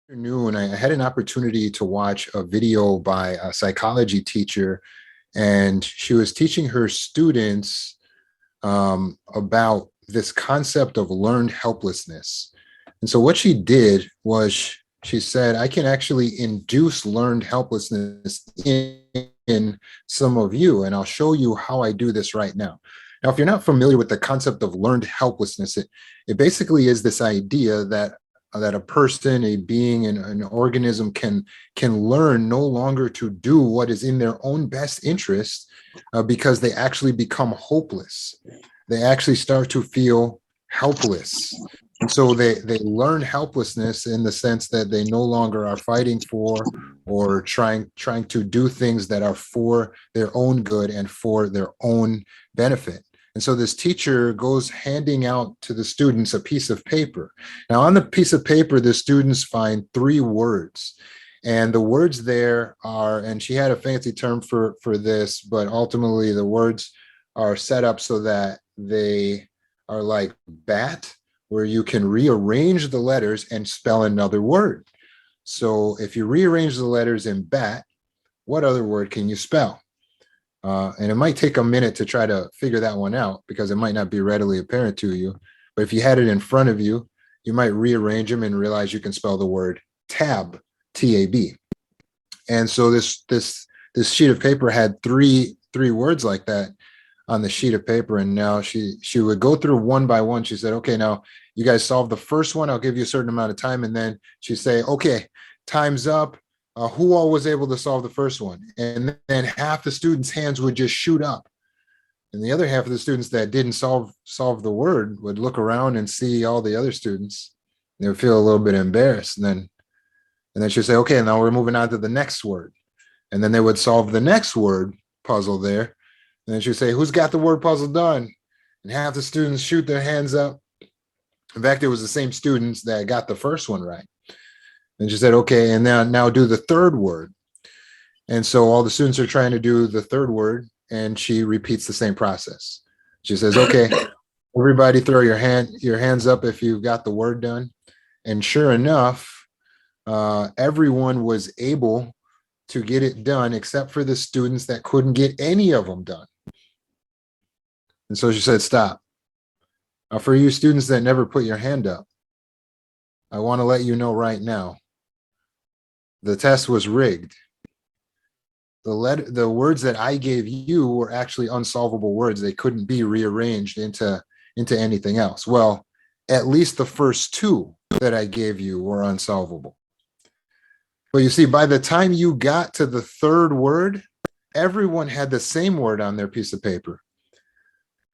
Afternoon, I had an opportunity to watch a video by a psychology teacher, and she was teaching her students about this concept of learned helplessness. And so, what she did was she said, I can actually induce learned helplessness in some of you, and I'll show you how I do this right now. Now, if you're not familiar with the concept of learned helplessness, it basically is this idea that a person, a being, an organism can learn no longer to do what is in their own best interest because they actually become hopeless. They actually start to feel helpless. And so they learn helplessness in the sense that they no longer are fighting for or trying to do things that are for their own good and for their own benefit. And so this teacher goes handing out to the students a piece of paper. Now, on the piece of paper, the students find three words. And the words there are, and she had a fancy term for this, but ultimately the words are set up so that they are like bat, where you can rearrange the letters and spell another word. So if you rearrange the letters in bat, what other word can you spell? And it might take a minute to try to figure that one out because it might not be readily apparent to you. But if you had it in front of you, you might rearrange them and realize you can spell the word tab, T-A-B. And so this sheet of paper had three words like that on the sheet of paper. And now she would go through one by one. She said, okay, now you guys solve the first one. I'll give you a certain amount of time. And then she'd say, okay, time's up. Who all was able to solve the first one? And then half the students' hands would just shoot up. And the other half of the students that didn't solve the word would look around and see all the other students. They would feel a little bit embarrassed. And then she'd say, okay, now we're moving on to the next word. And then they would solve the next word puzzle there. And then she'd say, who's got the word puzzle done? And half the students shoot their hands up. In fact, it was the same students that got the first one right. And she said, okay, and now do the third word. And so all the students are trying to do the third word, and she repeats the same process. She says, okay, everybody throw your hands up if you've got the word done. And sure enough, everyone was able to get it done except for the students that couldn't get any of them done. And so she said, stop. For you students that never put your hand up, I want to let you know right now, the test was rigged. The words that I gave you were actually unsolvable words. They couldn't be rearranged into anything else. Well, at least the first two that I gave you were unsolvable. But you see, by the time you got to the third word, everyone had the same word on their piece of paper.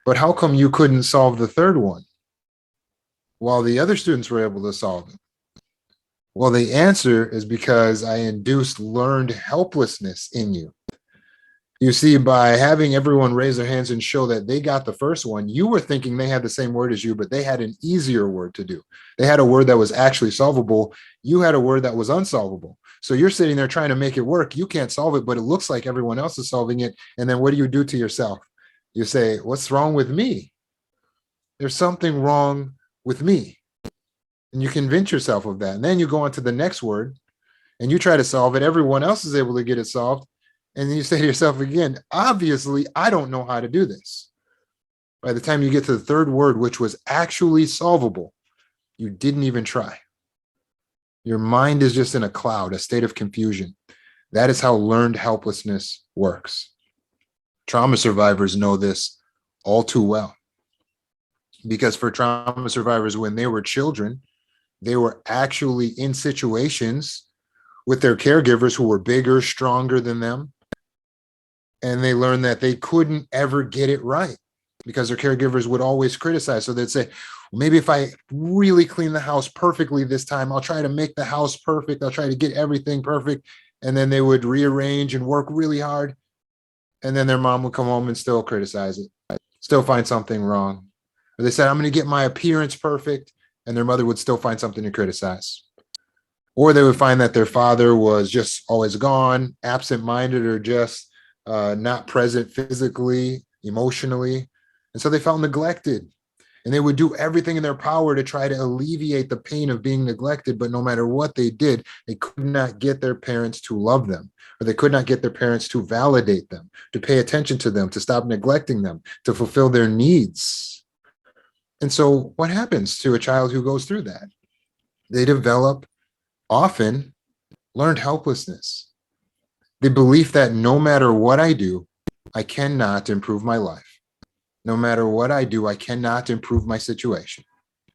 But how come you couldn't solve the third one while the other students were able to solve it? Well, the answer is because I induced learned helplessness in you. You see, by having everyone raise their hands and show that they got the first one, you were thinking they had the same word as you, but they had an easier word to do. They had a word that was actually solvable. You had a word that was unsolvable. So you're sitting there trying to make it work. You can't solve it, but it looks like everyone else is solving it. And then what do you do to yourself? You say, what's wrong with me? There's something wrong with me. And you convince yourself of that. And then you go on to the next word and you try to solve it. Everyone else is able to get it solved. And then you say to yourself again, obviously, I don't know how to do this. By the time you get to the third word, which was actually solvable, you didn't even try. Your mind is just in a cloud, a state of confusion. That is how learned helplessness works. Trauma survivors know this all too well. Because for trauma survivors, when they were children, they were actually in situations with their caregivers who were bigger, stronger than them. And they learned that they couldn't ever get it right because their caregivers would always criticize. So they'd say, well, maybe if I really clean the house perfectly this time, I'll try to make the house perfect. I'll try to get everything perfect. And then they would rearrange and work really hard. And then their mom would come home and still criticize it, still find something wrong. Or they said, I'm going to get my appearance perfect. And their mother would still find something to criticize. Or they would find that their father was just always gone, absent-minded, or just not present physically, emotionally. And so they felt neglected. And they would do everything in their power to try to alleviate the pain of being neglected. But no matter what they did, they could not get their parents to love them, or they could not get their parents to validate them, to pay attention to them, to stop neglecting them, to fulfill their needs. And so what happens to a child who goes through that? They develop often learned helplessness, the belief that no matter what I do, I cannot improve my life. No matter what I do, I cannot improve my situation.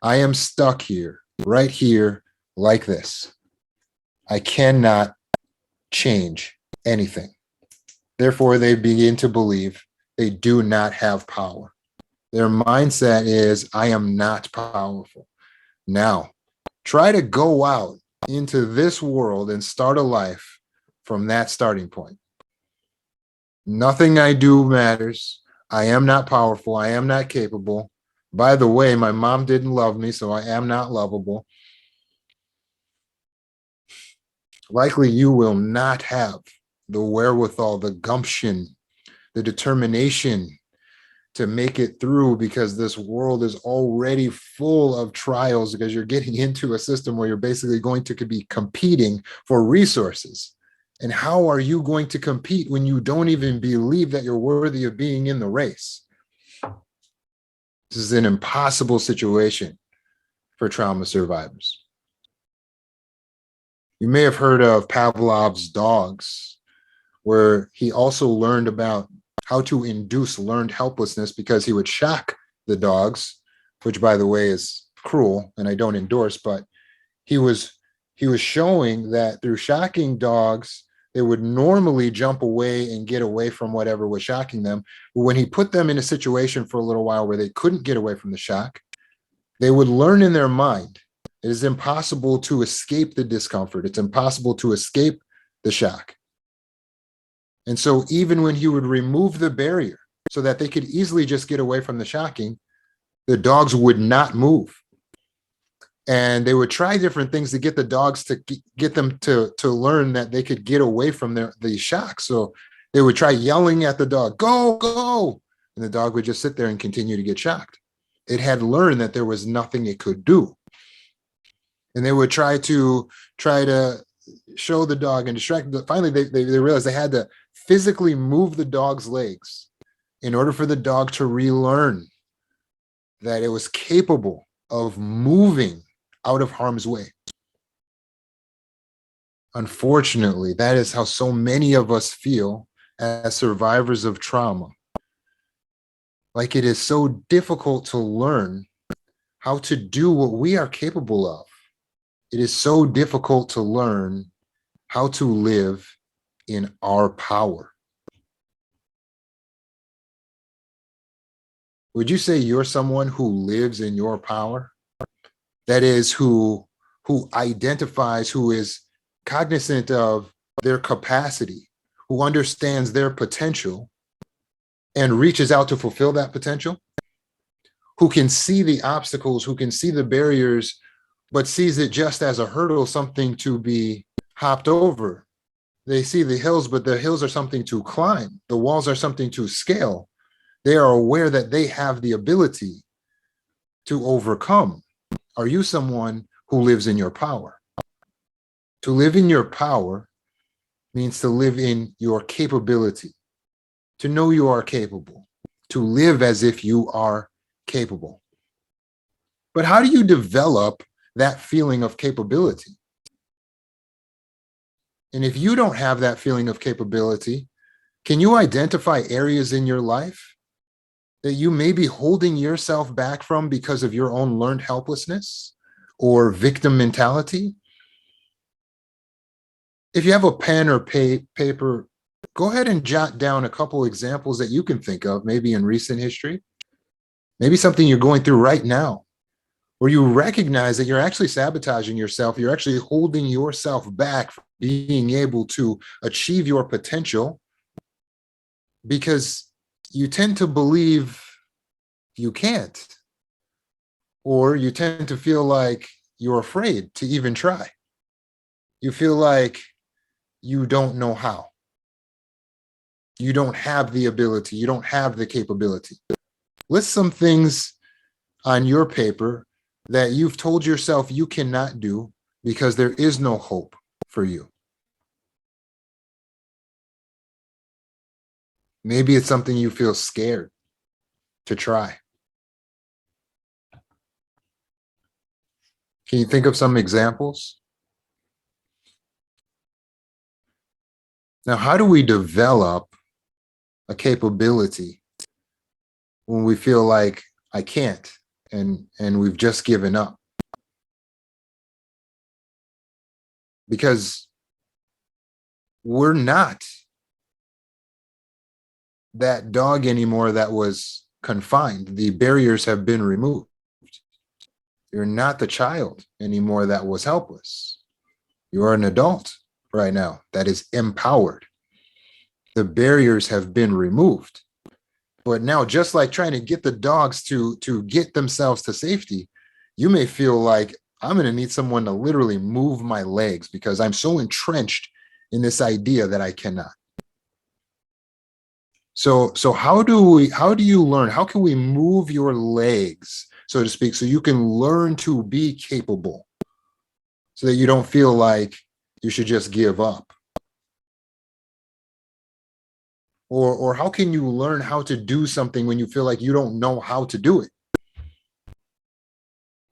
I am stuck here, right here, like this. I cannot change anything. Therefore, they begin to believe they do not have power. Their mindset is, I am not powerful. Now, try to go out into this world and start a life from that starting point. Nothing I do matters. I am not powerful. I am not capable. By the way, my mom didn't love me, so I am not lovable. Likely you will not have the wherewithal, the gumption, the determination to make it through, because this world is already full of trials, because you're getting into a system where you're basically going to be competing for resources. And how are you going to compete when you don't even believe that you're worthy of being in the race? This is an impossible situation for trauma survivors. You may have heard of Pavlov's dogs, where he also learned about how to induce learned helplessness, because he would shock the dogs, which, by the way, is cruel and I don't endorse, but he was showing that through shocking dogs, they would normally jump away and get away from whatever was shocking them. But when he put them in a situation for a little while where they couldn't get away from the shock, they would learn in their mind it is impossible to escape the discomfort. It's impossible to escape the shock. And so even when he would remove the barrier so that they could easily just get away from the shocking, the dogs would not move. And they would try different things to get the dogs to get them to learn that they could get away from the shock. So they would try yelling at the dog, go, go. And the dog would just sit there and continue to get shocked. It had learned that there was nothing it could do. And they would try to show the dog and distract. Finally, they realized they had to physically move the dog's legs in order for the dog to relearn that it was capable of moving out of harm's way. Unfortunately, that is how so many of us feel as survivors of trauma. Like, it is so difficult to learn how to do what we are capable of. It is so difficult to learn how to live in our power. Would you say you're someone who lives in your power? That is, who identifies, who is cognizant of their capacity, who understands their potential and reaches out to fulfill that potential, who can see the obstacles, who can see the barriers, but sees it just as a hurdle, something to be hopped over. They see the hills, but the hills are something to climb. The walls are something to scale. They are aware that they have the ability to overcome. Are you someone who lives in your power? To live in your power means to live in your capability, to know you are capable, to live as if you are capable. But how do you develop that feeling of capability? And if you don't have that feeling of capability, can you identify areas in your life that you may be holding yourself back from because of your own learned helplessness or victim mentality? If you have a pen or paper, go ahead and jot down a couple examples that you can think of, maybe in recent history, maybe something you're going through right now, where you recognize that you're actually sabotaging yourself. You're actually holding yourself back from being able to achieve your potential because you tend to believe you can't, or you tend to feel like you're afraid to even try. You feel like you don't know how. You don't have the ability. You don't have the capability. List some things on your paper that you've told yourself you cannot do because there is no hope for you? Maybe it's something you feel scared to try. Can you think of some examples? Now, how do we develop a capability when we feel like I can't and we've just given up? Because we're not that dog anymore that was confined. The barriers have been removed. You're not the child anymore that was helpless. You're an adult right now that is empowered. The barriers have been removed. But now, just like trying to get the dogs to get themselves to safety, you may feel like I'm going to need someone to literally move my legs because I'm so entrenched in this idea that I cannot. So how do you learn? How can we move your legs, so to speak, so you can learn to be capable, so that you don't feel like you should just give up? Or how can you learn how to do something when you feel like you don't know how to do it?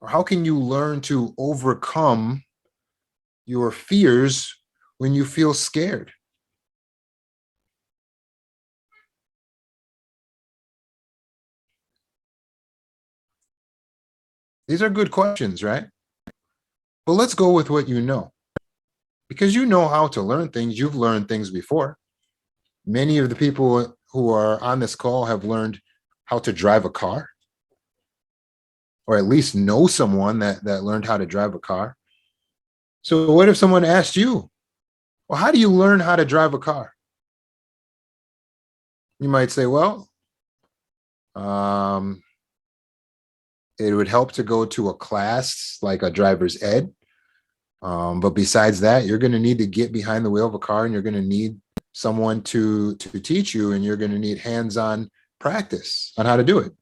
Or how can you learn to overcome your fears when you feel scared? These are good questions, right? But let's go with what you know. Because you know how to learn things. You've learned things before. Many of the people who are on this call have learned how to drive a car, or at least know someone that learned how to drive a car. So what if someone asked you, well, how do you learn how to drive a car? You might say, well, um, it would help to go to a class like a driver's ed. But besides that, you're going to need to get behind the wheel of a car, and you're going to need someone to teach you, and you're going to need hands-on practice on how to do it,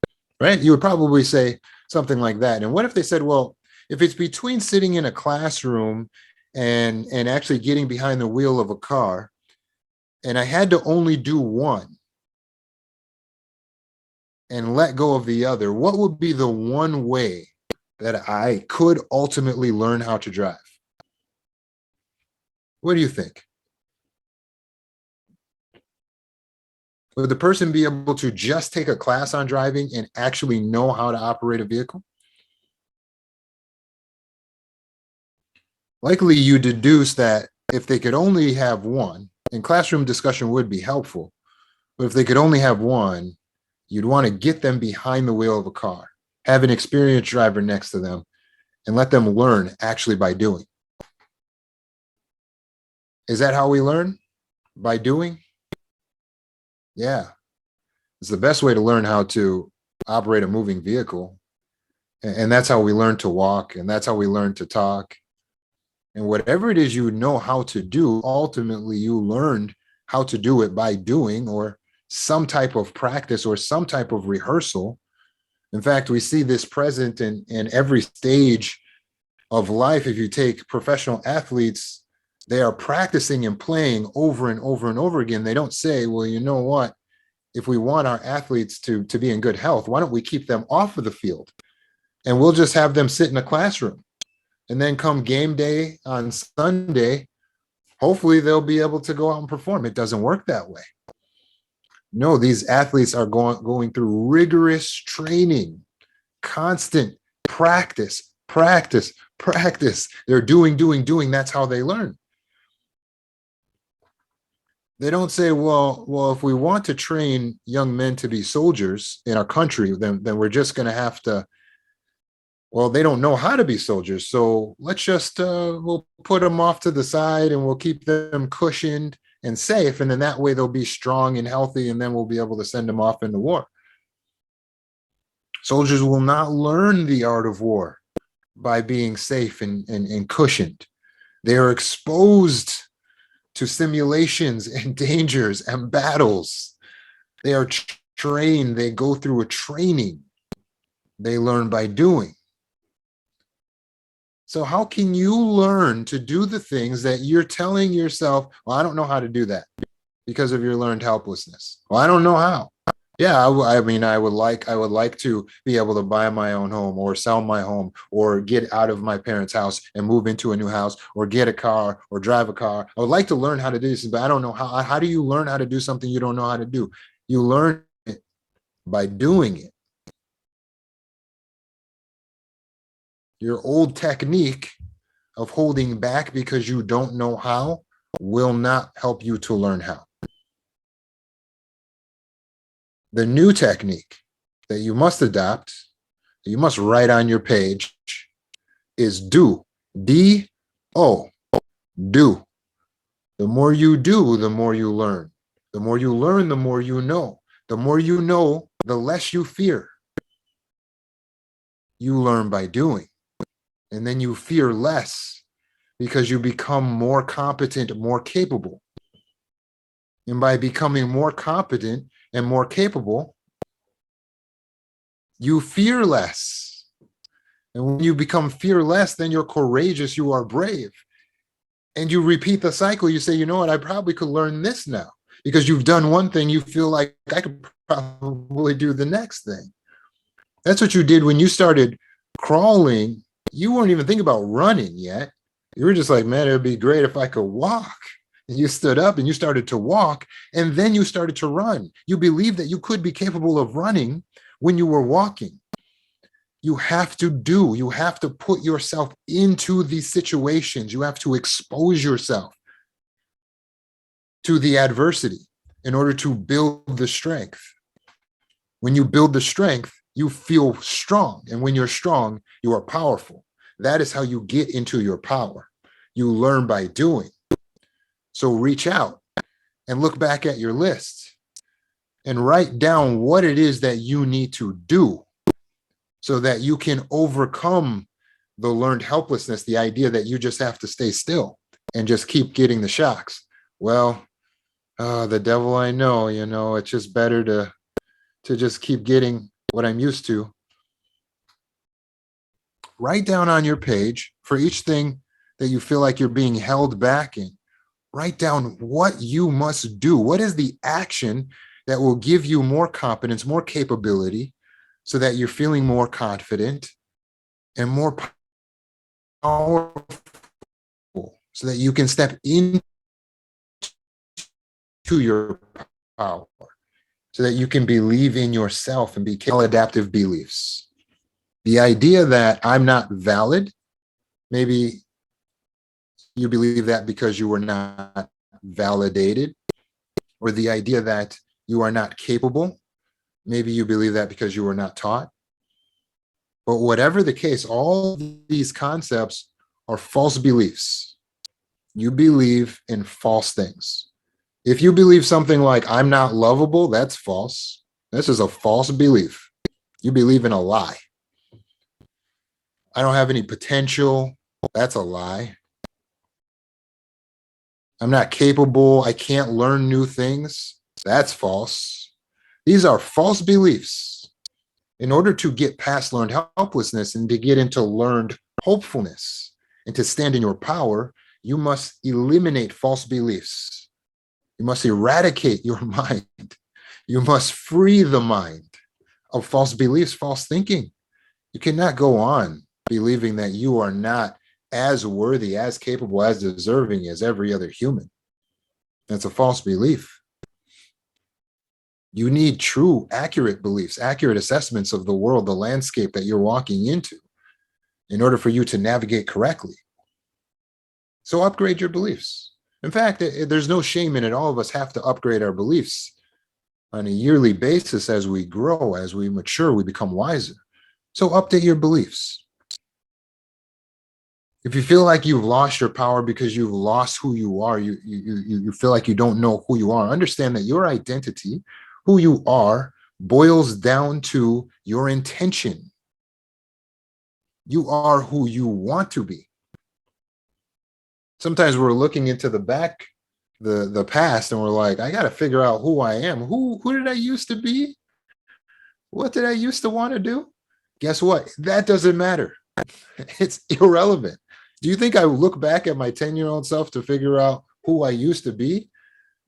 right? You would probably say something like that. And what if they said, well, if it's between sitting in a classroom and actually getting behind the wheel of a car, and I had to only do one and let go of the other, what would be the one way that I could ultimately learn how to drive? What do you think? Would the person be able to just take a class on driving and actually know how to operate a vehicle? Likely you deduce that if they could only have one, and classroom discussion would be helpful, but if they could only have one, you'd want to get them behind the wheel of a car, have an experienced driver next to them, and let them learn actually by doing. Is that how we learn? By doing? Yeah. It's the best way to learn how to operate a moving vehicle. And that's how we learn to walk, and that's how we learn to talk. And whatever it is you know how to do, ultimately you learned how to do it by doing, or some type of practice, or some type of rehearsal. In fact, we see this present in every stage of life. If you take professional athletes, they are practicing and playing over and over and over again. They don't say, well, you know what? If we want our athletes to be in good health, why don't we keep them off of the field? And we'll just have them sit in a classroom. And then come game day on Sunday, hopefully they'll be able to go out and perform. It doesn't work that way. No, these athletes are going through rigorous training, constant practice, practice, practice. They're doing. That's how they learn. They don't say, well, if we want to train young men to be soldiers in our country, then we're just going to have to. Well, they don't know how to be soldiers, so let's just we'll put them off to the side, and we'll keep them cushioned and safe, and then that way they'll be strong and healthy, and then we'll be able to send them off into war. Soldiers will not learn the art of war by being safe and cushioned. They are exposed to simulations and dangers and battles. They are trained. They go through a training. They learn by doing. So how can you learn to do the things that you're telling yourself, well, I don't know how to do that because of your learned helplessness? Well, I don't know how. Yeah, I mean, I would like to be able to buy my own home or sell my home or get out of my parents' house and move into a new house or get a car or drive a car. I would like to learn how to do this, but I don't know how. How do you learn how to do something you don't know how to do? You learn it by doing it. Your old technique of holding back because you don't know how will not help you to learn how. The new technique that you must adopt, that you must write on your page, is do. D-O. Do. The more you do, the more you learn. The more you learn, the more you know. The more you know, the less you fear. You learn by doing. And then you fear less because you become more competent, more capable. And by becoming more competent and more capable, you fear less. And when you become fearless, then you're courageous, you are brave. And you repeat the cycle. You say, you know what, I probably could learn this now. Because you've done one thing, you feel like I could probably do the next thing. That's what you did when you started crawling. You weren't even thinking about running yet. You were just like, man, it would be great if I could walk. And you stood up and you started to walk, and then you started to run. You believed that you could be capable of running when you were walking. You have to do, you have to put yourself into these situations. You have to expose yourself to the adversity in order to build the strength. When you build the strength, you feel strong. And when you're strong, you are powerful. That is how you get into your power. You learn by doing. So reach out and look back at your list and write down what it is that you need to do so that you can overcome the learned helplessness, the idea that you just have to stay still and just keep getting the shocks. Well, the devil I know, it's just better to just keep getting what I'm used to. Write down on your page for each thing that you feel like you're being held back in. Write down what you must do. What is the action that will give you more competence, more capability, so that you're feeling more confident and more powerful, so that you can step into your power, so that you can believe in yourself and be maladaptive beliefs. The idea that I'm not valid, maybe you believe that because you were not validated, or the idea that you are not capable, maybe you believe that because you were not taught. But whatever the case, all these concepts are false beliefs. You believe in false things. If you believe something like, I'm not lovable, that's false. This is a false belief. You believe in a lie. I don't have any potential, that's a lie. I'm not capable, I can't learn new things, that's false. These are false beliefs. In order to get past learned helplessness and to get into learned hopefulness and to stand in your power, you must eliminate false beliefs. You must eradicate your mind. You must free the mind of false beliefs, false thinking. You cannot go on believing that you are not as worthy, as capable, as deserving as every other human. That's a false belief. You need true, accurate beliefs, accurate assessments of the world, the landscape that you're walking into, in order for you to navigate correctly. So upgrade your beliefs. In fact, there's no shame in it. All of us have to upgrade our beliefs on a yearly basis as we grow, as we mature, we become wiser. So update your beliefs. If you feel like you've lost your power because you've lost who you are, you feel like you don't know who you are, understand that your identity, who you are, boils down to your intention. You are who you want to be. Sometimes we're looking into the past, and we're like, I got to figure out who I am. Who did I used to be? What did I used to want to do? Guess what? That doesn't matter. It's irrelevant. Do you think I look back at my 10-year-old self to figure out who I used to be?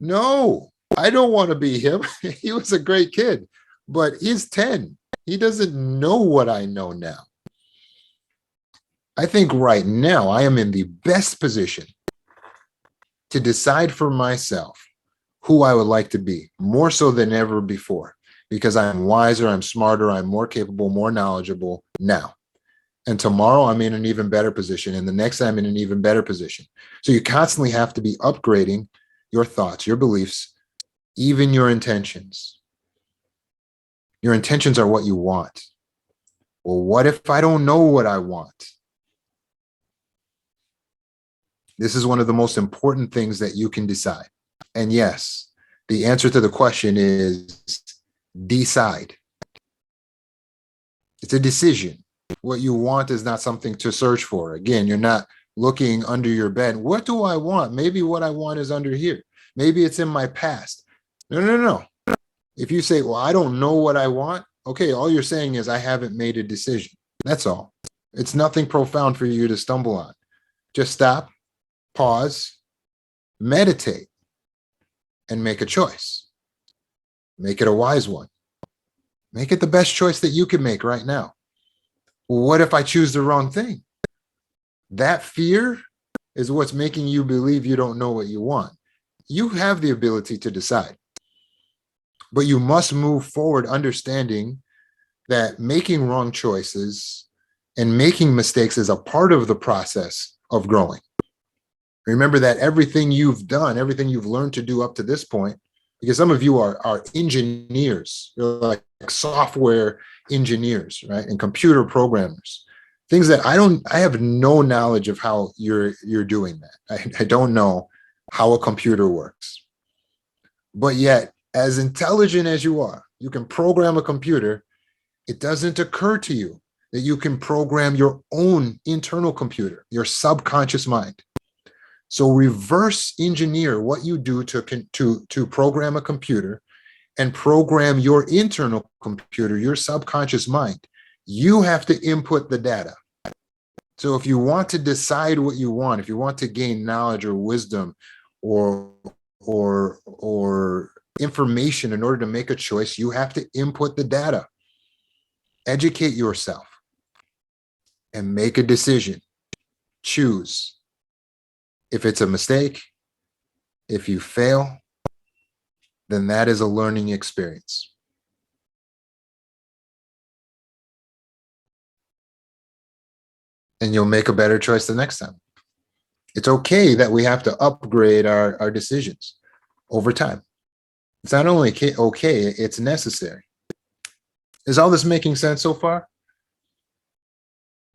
No, I don't want to be him. He was a great kid, but he's 10. He doesn't know what I know now. I think right now I am in the best position to decide for myself who I would like to be, more so than ever before, because I'm wiser, I'm smarter, I'm more capable, more knowledgeable now. And tomorrow I'm in an even better position. And the next I'm in an even better position. So you constantly have to be upgrading your thoughts, your beliefs, even your intentions. Your intentions are what you want. Well, what if I don't know what I want? This is one of the most important things that you can decide. And yes, the answer to the question is decide. It's a decision. What you want is not something to search for. Again, you're not looking under your bed. What do I want? Maybe what I want is under here. Maybe it's in my past. No. If you say, well, I don't know what I want, okay, all you're saying is I haven't made a decision. That's all. It's nothing profound for you to stumble on. Just stop, pause, meditate, and make a choice. Make it a wise one. Make it the best choice that you can make right now. What if I choose the wrong thing? That fear is what's making you believe you don't know what you want. You have the ability to decide, but you must move forward understanding that making wrong choices and making mistakes is a part of the process of growing. Remember that everything you've done, everything you've learned to do up to this point, because some of you are engineers, you're like software engineers, right? And computer programmers, things that I have no knowledge of how you're doing that. I don't know how a computer works. But yet, as intelligent as you are, you can program a computer. It doesn't occur to you that you can program your own internal computer, your subconscious mind. So reverse engineer what you do to program a computer and program your internal computer, your subconscious mind. You have to input the data. So if you want to decide what you want, if you want to gain knowledge or wisdom or information in order to make a choice, you have to input the data. Educate yourself and make a decision. Choose. If it's a mistake, if you fail, then that is a learning experience. And you'll make a better choice the next time. It's okay that we have to upgrade our decisions over time. It's not only okay, it's necessary. Is all this making sense so far?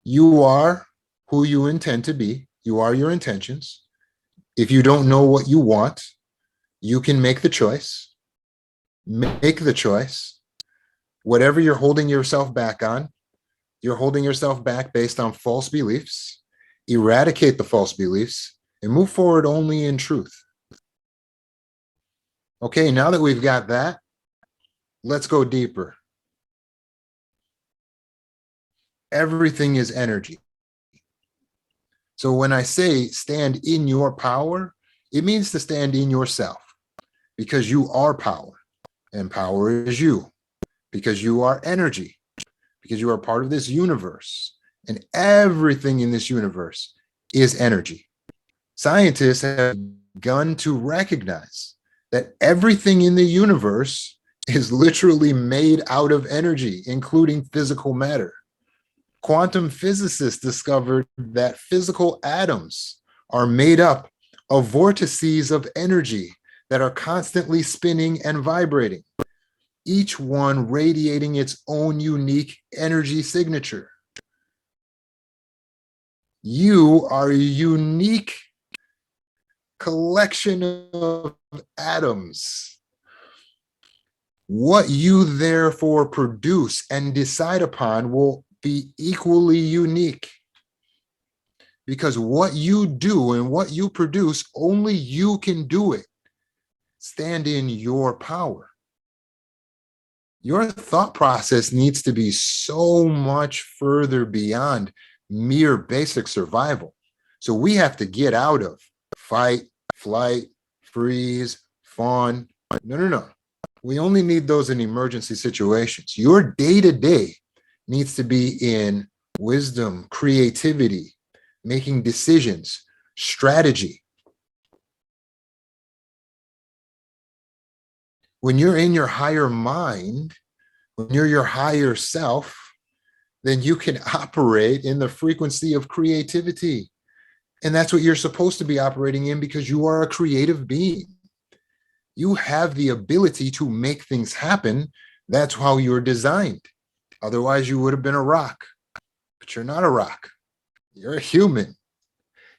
You are who you intend to be. You are your intentions. If you don't know what you want, you can make the choice. Make the choice. Whatever you're holding yourself back on, you're holding yourself back based on false beliefs. Eradicate the false beliefs and move forward only in truth. Okay, now that we've got that, let's go deeper. Everything is energy. So when I say stand in your power, it means to stand in yourself, because you are power, and power is you, because you are energy, because you are part of this universe, and everything in this universe is energy. Scientists have begun to recognize that everything in the universe is literally made out of energy, including physical matter. Quantum physicists discovered that physical atoms are made up of vortices of energy that are constantly spinning and vibrating, each one radiating its own unique energy signature. You are a unique collection of atoms. What you therefore produce and decide upon will be equally unique, because what you do and what you produce, only you can do it. Stand in your power. Your thought process needs to be so much further beyond mere basic survival. So we have to get out of fight, flight, freeze, fawn. No, no, no. We only need those in emergency situations. Your day to day needs to be in wisdom, creativity, making decisions, strategy. When you're in your higher mind, when you're your higher self, then you can operate in the frequency of creativity. And that's what you're supposed to be operating in, because you are a creative being. You have the ability to make things happen. That's how you're designed. Otherwise, you would have been a rock, but you're not a rock. You're a human.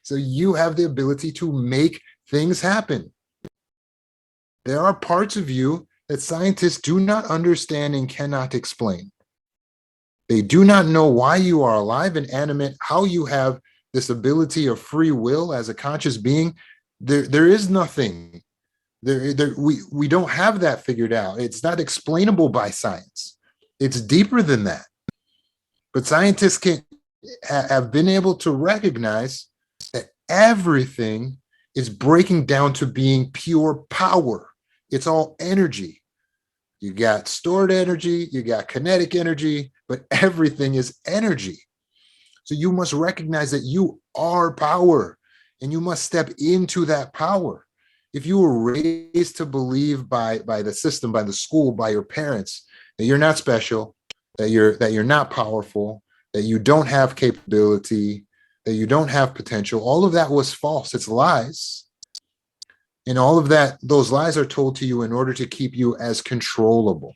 So you have the ability to make things happen. There are parts of you that scientists do not understand and cannot explain. They do not know why you are alive and animate, how you have this ability of free will as a conscious being. There is nothing. We don't have that figured out. It's not explainable by science. It's deeper than that. But scientists have been able to recognize that everything is breaking down to being pure power. It's all energy. You got stored energy, you got kinetic energy, but everything is energy. So you must recognize that you are power, and you must step into that power. If you were raised to believe by the system, by the school, by your parents, that you're not special, that you're not powerful, that you don't have capability, that you don't have potential, all of that was false. It's lies. And all of that, those lies are told to you in order to keep you as controllable.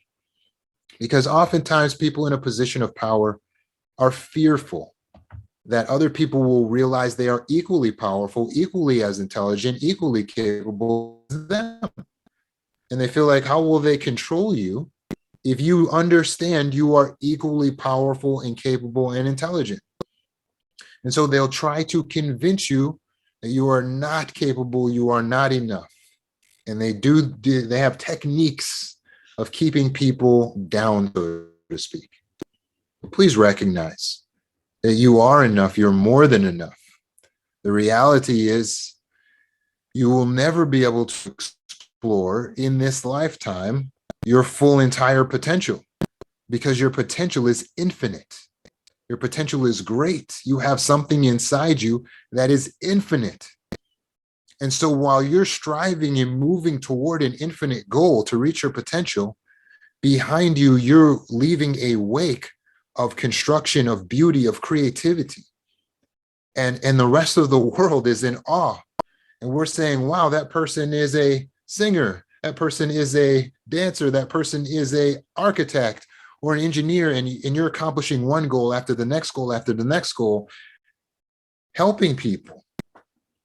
Because oftentimes people in a position of power are fearful that other people will realize they are equally powerful, equally as intelligent, equally capable as them. And they feel like, how will they control you if you understand you are equally powerful and capable and intelligent? And so they'll try to convince you that you are not capable, you are not enough. And they have techniques of keeping people down, so to speak. Please recognize that you are enough, you're more than enough. The reality is you will never be able to explore in this lifetime your full entire potential, because your potential is infinite. Your potential is great. You have something inside you that is infinite. And so while you're striving and moving toward an infinite goal to reach your potential, behind you, you're leaving a wake of construction, of beauty, of creativity. And the rest of the world is in awe. And we're saying, wow, that person is a singer. That person is a dancer. That person is a architect or an engineer. And you're accomplishing one goal after the next goal after the next goal, helping people,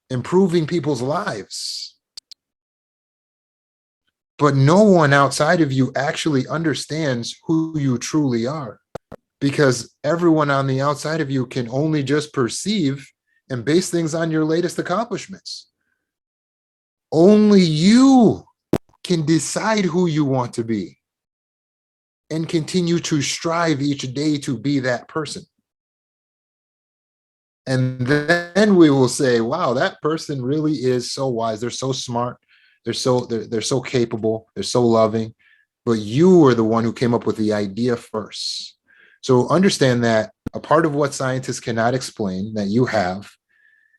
improving people's lives. But no one outside of you actually understands who you truly are, because everyone on the outside of you can only just perceive and base things on your latest accomplishments. Only you can decide who you want to be and continue to strive each day to be that person. And then we will say, wow, that person really is so wise. They're so smart. They're so capable. They're so loving. But you are the one who came up with the idea first. So understand that a part of what scientists cannot explain that you have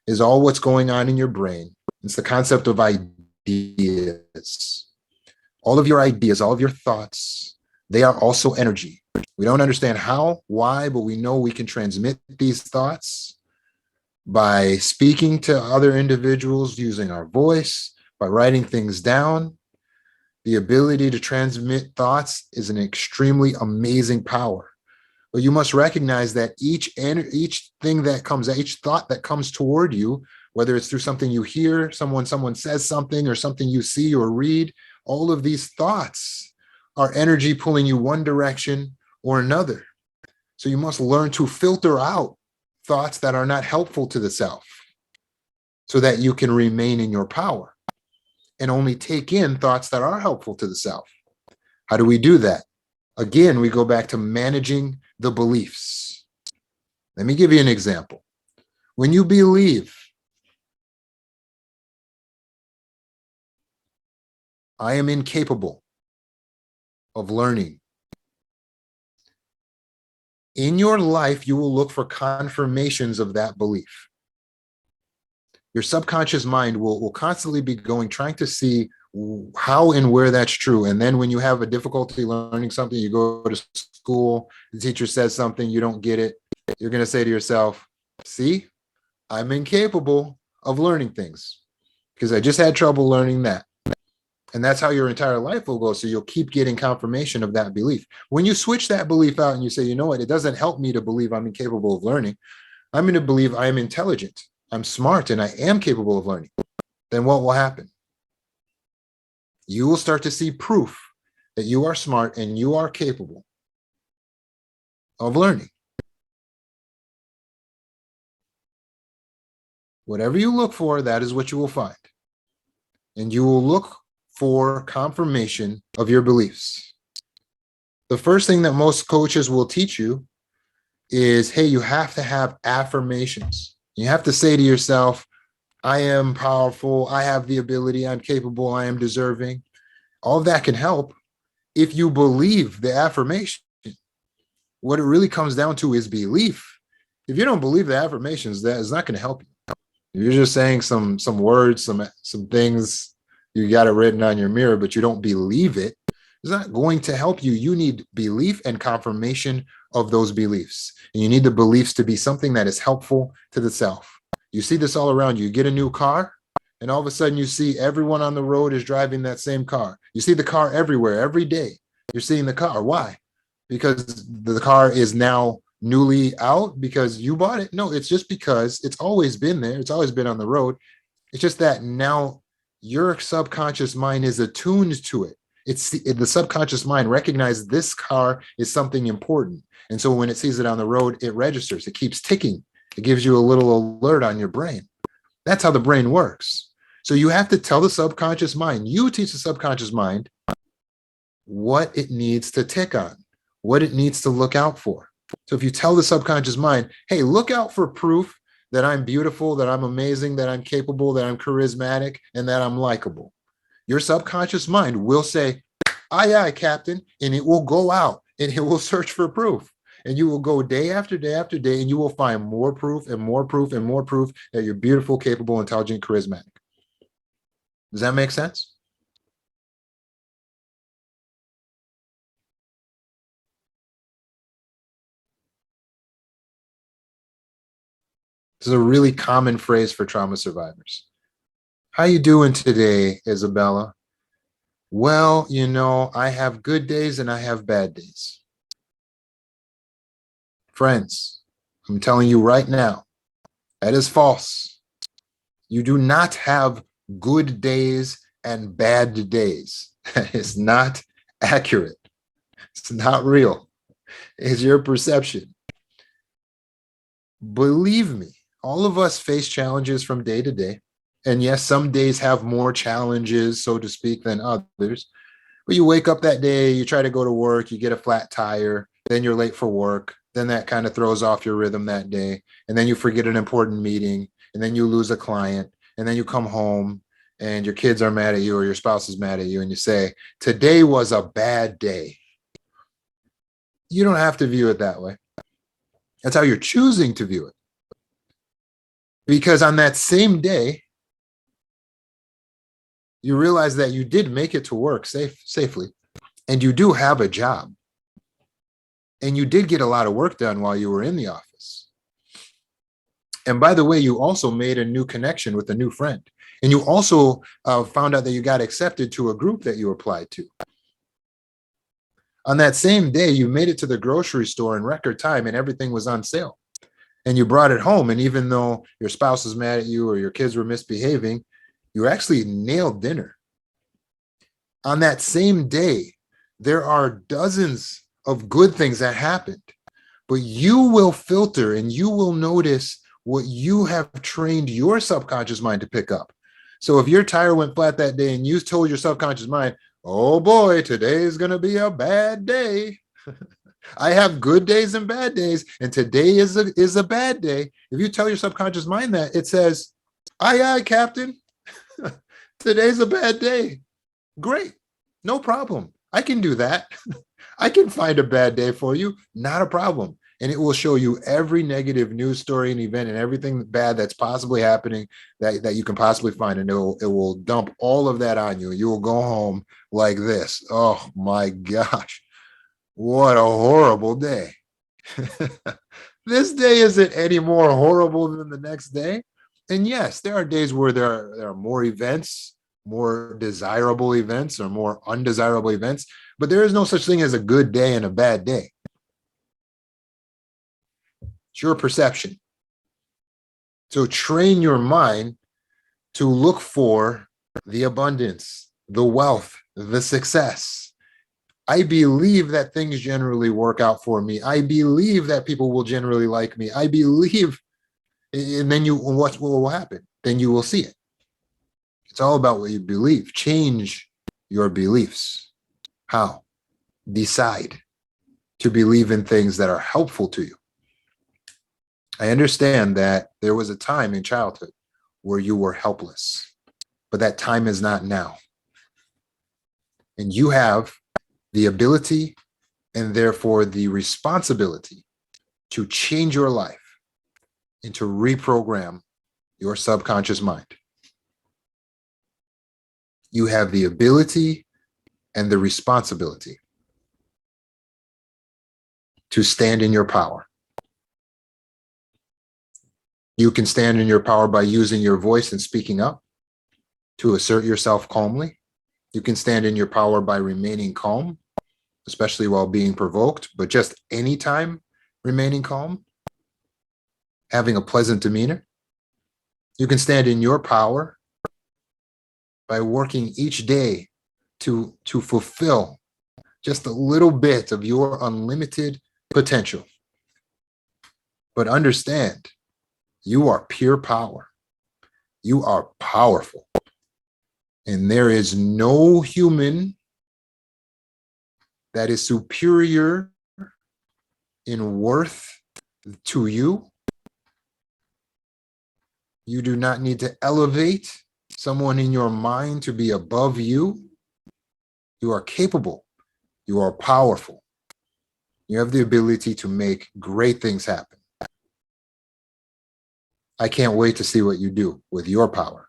is all what's going on in your brain. It's the concept of ideas. All of your ideas, all of your thoughts, they are also energy. We don't understand how, why, but we know we can transmit these thoughts by speaking to other individuals, using our voice, by writing things down. The ability to transmit thoughts is an extremely amazing power. But you must recognize that each thing that comes, each thought that comes toward you, whether it's through something you hear, someone says something, or something you see or read, all of these thoughts are energy pulling you one direction or another. So you must learn to filter out thoughts that are not helpful to the self, so that you can remain in your power and only take in thoughts that are helpful to the self. How do we do that? Again, we go back to managing the beliefs. Let me give you an example. When you believe, I am incapable of learning, in your life, you will look for confirmations of that belief. Your subconscious mind will constantly be going, trying to see how and where that's true. And then when you have a difficulty learning something, you go to school, the teacher says something, you don't get it. You're going to say to yourself, see, I'm incapable of learning things because I just had trouble learning that. And that's how your entire life will go. So you'll keep getting confirmation of that belief. When you switch that belief out and you say, you know what, it doesn't help me to believe I'm incapable of learning. I'm going to believe I am intelligent, I'm smart, and I am capable of learning. Then what will happen? You will start to see proof that you are smart and you are capable of learning. Whatever you look for, that is what you will find. And you will look for confirmation of your beliefs. The first thing that most coaches will teach you is, hey, you have to have affirmations. You have to say to yourself, I am powerful, I have the ability, I'm capable, I am deserving. All of that can help if you believe the affirmation. What it really comes down to is belief. If you don't believe the affirmations, that is not going to help you. You're just saying some words, some things, you got it written on your mirror, but you don't believe it. It's not going to help you. You need belief and confirmation of those beliefs. And you need the beliefs to be something that is helpful to the self. You see this all around you. You get a new car, and all of a sudden you see everyone on the road is driving that same car. You see the car everywhere, every day. You're seeing the car. Why? Because the car is now newly out because you bought it? No, it's just because it's always been there. It's always been on the road. It's just that now your subconscious mind is attuned to it. It's the subconscious mind recognizes this car is something important. And so when it sees it on the road, it registers. It keeps ticking. It gives you a little alert on your brain. That's how the brain works. So you have to tell the subconscious mind, you teach the subconscious mind what it needs to tick on, what it needs to look out for. So if you tell the subconscious mind, hey, look out for proof that I'm beautiful, that I'm amazing, that I'm capable, that I'm charismatic, and that I'm likable, your subconscious mind will say, aye, aye, Captain, and it will go out and it will search for proof. And you will go day after day after day, and you will find more proof and more proof and more proof that you're beautiful, capable, intelligent, charismatic. Does that make sense? This is a really common phrase for trauma survivors. How you doing today, Isabella? Well, you know, I have good days and I have bad days. Friends, I'm telling you right now, that is false. You do not have good days and bad days. It's not accurate. It's not real. It's your perception. Believe me, all of us face challenges from day to day. And yes, some days have more challenges, so to speak, than others. But you wake up that day, you try to go to work, you get a flat tire, then you're late for work. Then that kind of throws off your rhythm that day. And then you forget an important meeting, and then you lose a client, and then you come home and your kids are mad at you or your spouse is mad at you, and you say, today was a bad day. You don't have to view it that way. That's how you're choosing to view it. Because on that same day, you realize that you did make it to work safely, and you do have a job, and you did get a lot of work done while you were in the office. And by the way, you also made a new connection with a new friend, and you also found out that you got accepted to a group that you applied to. On that same day, you made it to the grocery store in record time and everything was on sale. And you brought it home, and even though your spouse was mad at you or your kids were misbehaving, you actually nailed dinner. On that same day, there are dozens of good things that happened, but you will filter and you will notice what you have trained your subconscious mind to pick up. So if your tire went flat that day and you told your subconscious mind, oh boy, today is going to be a bad day, I have good days and bad days, and today is a bad day. If you tell your subconscious mind that, it says, aye, aye, Captain, today's a bad day. Great. No problem. I can do that. I can find a bad day for you. Not a problem. And it will show you every negative news story and event and everything bad that's possibly happening that you can possibly find. And it will dump all of that on you. You will go home like this. Oh my gosh. What a horrible day. This day isn't any more horrible than the next day. And yes, there are days where there are more events, more desirable events, or more undesirable events, but there is no such thing as a good day and a bad day. It's your perception. So train your mind to look for the abundance, the wealth, the success. I believe that things generally work out for me. I believe that people will generally like me. I believe, and then what will happen? Then you will see it. It's all about what you believe. Change your beliefs. How? Decide to believe in things that are helpful to you. I understand that there was a time in childhood where you were helpless, but that time is not now. And you have the ability and therefore the responsibility to change your life and to reprogram your subconscious mind. You have the ability and the responsibility to stand in your power. You can stand in your power by using your voice and speaking up to assert yourself calmly. You can stand in your power by remaining calm, especially while being provoked, but just anytime remaining calm, having a pleasant demeanor. You can stand in your power by working each day to fulfill just a little bit of your unlimited potential. But understand, you are pure power. You are powerful. And there is no human that is superior in worth to you. You do not need to elevate someone in your mind to be above you. You are capable. You are powerful. You have the ability to make great things happen. I can't wait to see what you do with your power.